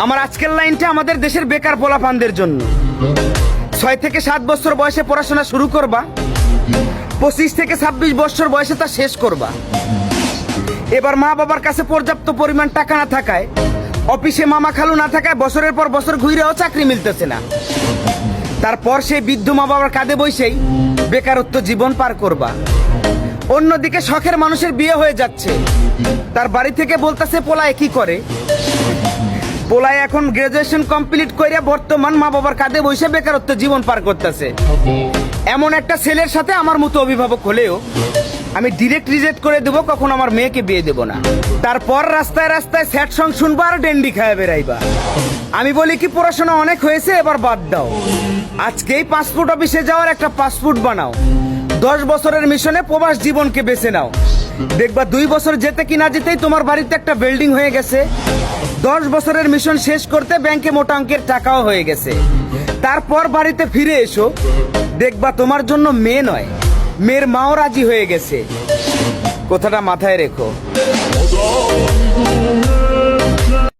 আমার আজকের লাইনটা আমাদের দেশের বেকার পোলাপানদের জন্য। 6 থেকে 7 বছর বয়সে পড়াশোনা শুরু করবা, 25 থেকে 26 বছর বয়সে তা শেষ করবা। এবার মা বাবার কাছে পর্যাপ্ত পরিমাণ টাকা না থাকায়, অফিসে মামা খালু না থাকায় বছরের পর বছর ঘুরেও চাকরি মিলতেছে না। তারপর সেই বৃদ্ধ মা বাবার কাঁধে বসেই বেকারত্ব জীবন পার করবা। অন্যদিকে শখের মানুষের বিয়ে হয়ে যাচ্ছে, তার বাড়ি থেকে বলতেছে পোলায় কি করে। পোলায় এখন গ্রাজুয়েশন কমপ্লিট করে বর্তমান মা বাবার কাঁধে বসে বেকারত্ব জীবন পার করতেছে। এমন একটা ছেলের সাথে আমার মতো অভিভাবক হলেও আমি ডিরেক্ট রিজেক্ট করে দেবো, কখন আমার মেয়েকে বিয়ে দেবো না। তারপর রাস্তায় রাস্তায় স্যাড সং শুনবা আর ডেন্ডি খায় বেড়াইবা। আমি বলি কি, পড়াশোনা অনেক হয়েছে, এবার বাদ দাও। আজকেই পাসপোর্ট অফিসে যাওয়ার একটা পাসপোর্ট বানাও। 10 বছরের মিশনে প্রবাস জীবনকে বেছে নাও। দেখবা 2 বছর যেতে কি না যেতেই তোমার বাড়িতে একটা বিল্ডিং হয়ে গেছে। 10 বছরের মিশন শেষ করতে ব্যাংকে মোটা অঙ্কের টাকাও হয়ে গেছে। তারপর বাড়িতে ফিরে এসো, দেখবা তোমার জন্য মেয়ে নয়, মেয়ের মাও রাজি হয়ে গেছে। কথাটা মাথায় রেখো।